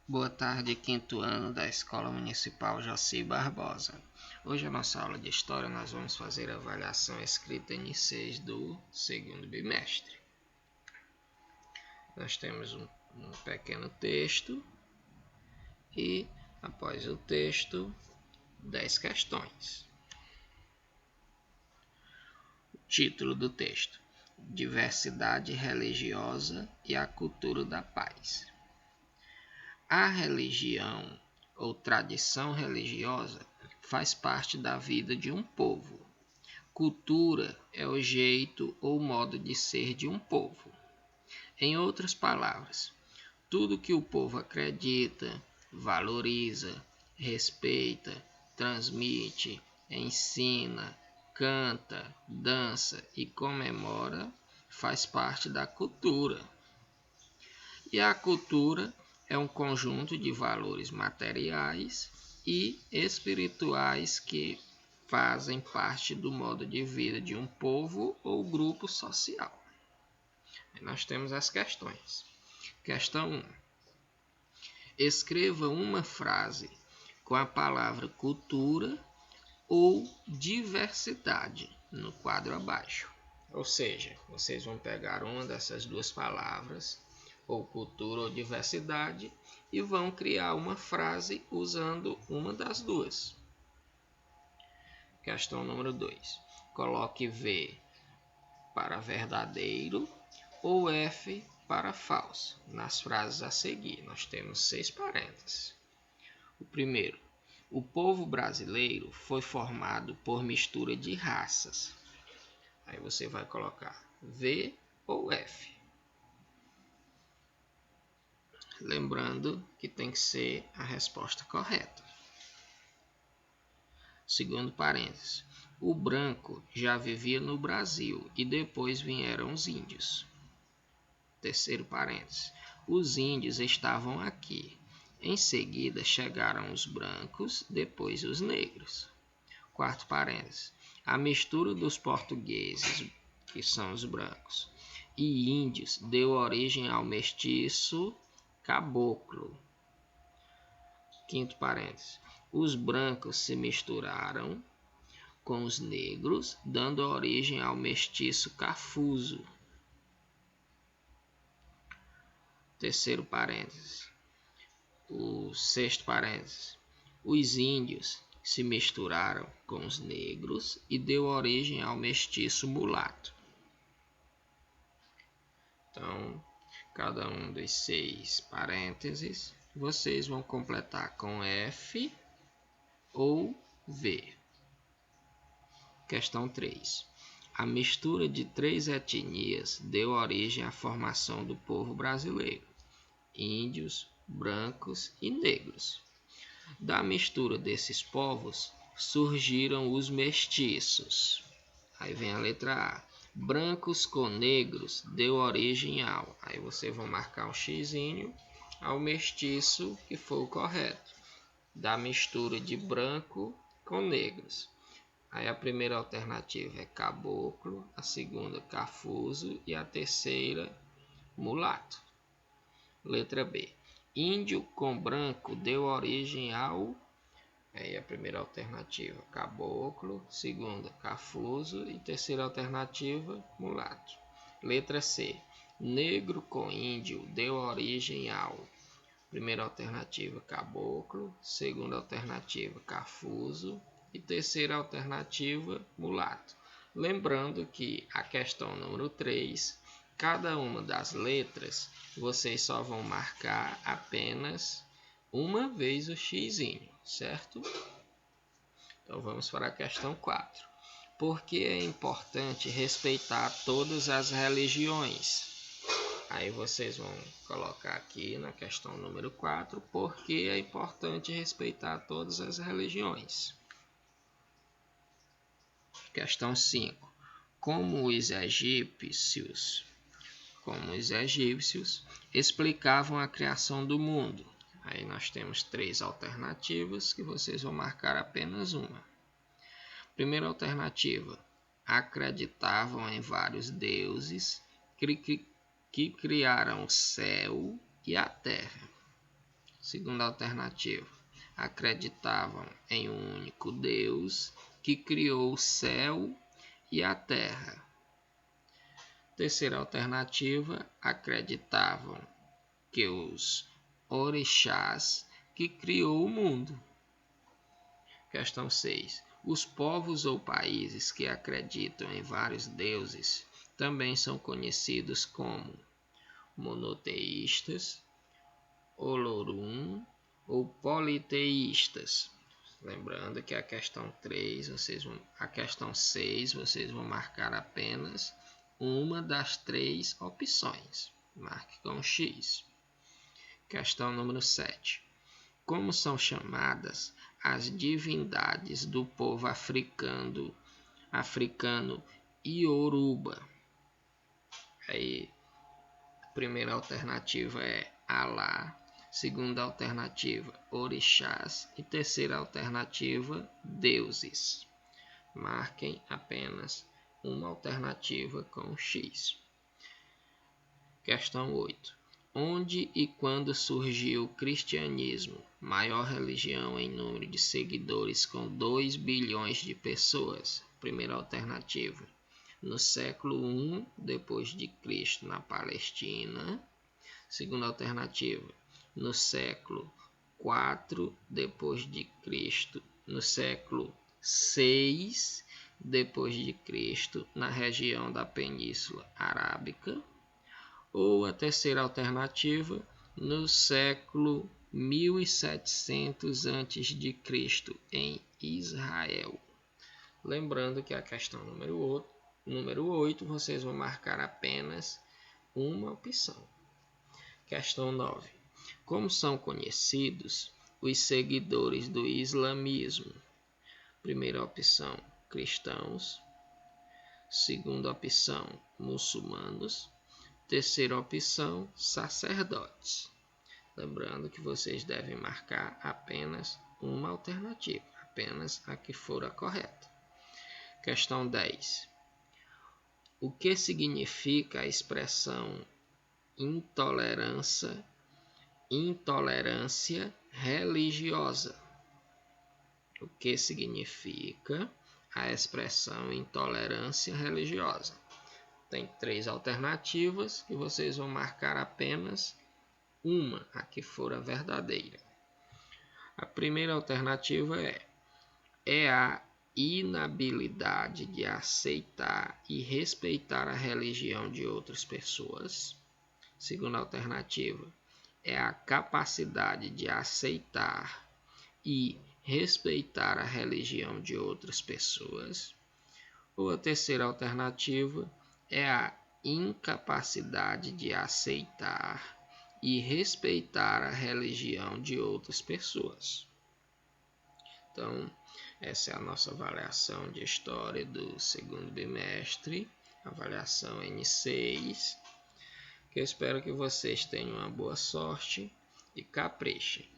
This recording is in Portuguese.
Boa tarde, quinto ano da Escola Municipal Jaci Barbosa. Hoje, a nossa aula de História, nós vamos fazer a avaliação escrita N6 do segundo bimestre. Nós temos um pequeno texto e, após o texto, 10 questões. O título do texto: Diversidade religiosa e a cultura da paz. A religião ou tradição religiosa faz parte da vida de um povo. Cultura é o jeito ou modo de ser de um povo. Em outras palavras, tudo que o povo acredita, valoriza, respeita, transmite, ensina, canta, dança e comemora faz parte da cultura. E a cultura é um conjunto de valores materiais e espirituais que fazem parte do modo de vida de um povo ou grupo social. Nós temos as questões. Questão 1. Escreva uma frase com a palavra cultura ou diversidade no quadro abaixo. Ou seja, vocês vão pegar uma dessas duas palavras, ou cultura ou diversidade, e vão criar uma frase usando uma das duas. Questão número 2. Coloque V para verdadeiro ou F para falso nas frases a seguir. Nós temos 6 parênteses. O primeiro: o povo brasileiro foi formado por mistura de raças. Aí você vai colocar V ou F. Lembrando que tem que ser a resposta correta. Segundo parênteses, o branco já vivia no Brasil e depois vieram os índios. Terceiro parênteses, os índios estavam aqui. Em seguida chegaram os brancos, depois os negros. Quarto parênteses, a mistura dos portugueses, que são os brancos, e índios deu origem ao mestiço caboclo. Quinto parênteses, os brancos se misturaram com os negros, dando origem ao mestiço cafuso. Terceiro parênteses, o sexto parênteses, os índios se misturaram com os negros e deu origem ao mestiço mulato. Então, cada um dos 6 parênteses, vocês vão completar com F ou V. Questão 3. A mistura de 3 etnias deu origem à formação do povo brasileiro: índios, brancos e negros. Da mistura desses povos surgiram os mestiços. Aí vem a letra A. Brancos com negros deu origem ao. Aí você vai marcar um xizinho ao mestiço que foi o correto. Da mistura de branco com negros. Aí a primeira alternativa é caboclo, a segunda cafuso e a terceira mulato. Letra B. Índio com branco deu origem ao. Aí a primeira alternativa, caboclo, segunda, cafuso e terceira alternativa, mulato. Letra C. Negro com índio deu origem ao. Primeira alternativa, caboclo, segunda alternativa, cafuso e terceira alternativa, mulato. Lembrando que a questão número 3, cada uma das letras, vocês só vão marcar apenas uma vez o xizinho, certo? Então vamos para a questão 4. Por que é importante respeitar todas as religiões? Aí vocês vão colocar aqui na questão número 4, por que é importante respeitar todas as religiões. Questão 5. Como os egípcios explicavam a criação do mundo? Aí nós temos 3 alternativas que vocês vão marcar apenas uma. Primeira alternativa, acreditavam em vários deuses que criaram o céu e a terra. Segunda alternativa, acreditavam em um único Deus que criou o céu e a terra. Terceira alternativa, acreditavam que os orixás que criou o mundo. Questão 6. Os povos ou países que acreditam em vários deuses também são conhecidos como monoteístas, Olorum ou politeístas. Lembrando que a questão 6 vocês vão marcar apenas uma das 3 opções. Marque com X. Questão número 7. Como são chamadas as divindades do povo africano Ioruba? Aí, a primeira alternativa é Alá, segunda alternativa, orixás e terceira alternativa, deuses. Marquem apenas uma alternativa com X. Questão 8. Onde e quando surgiu o cristianismo, maior religião em número de seguidores com 2 bilhões de pessoas? Primeira alternativa, no século I d.C. na Palestina. Segunda alternativa, no século IV d.C. no século VI d.C. na região da Península Arábica. Ou a terceira alternativa, no século 1700 a.C. em Israel. Lembrando que a questão número 8 vocês vão marcar apenas uma opção. Questão 9. Como são conhecidos os seguidores do islamismo? Primeira opção, cristãos. Segunda opção, muçulmanos. Terceira opção, sacerdotes. Lembrando que vocês devem marcar apenas uma alternativa, apenas a que for a correta. Questão 10. O que significa a expressão intolerância religiosa? O que significa a expressão intolerância religiosa? Tem 3 alternativas que vocês vão marcar apenas uma, a que for a verdadeira. A primeira alternativa é a inabilidade de aceitar e respeitar a religião de outras pessoas. Segunda alternativa é a capacidade de aceitar e respeitar a religião de outras pessoas. Ou a terceira alternativa é a incapacidade de aceitar e respeitar a religião de outras pessoas. Então, essa é a nossa avaliação de história do segundo bimestre, avaliação N6, que eu espero que vocês tenham uma boa sorte e caprichem.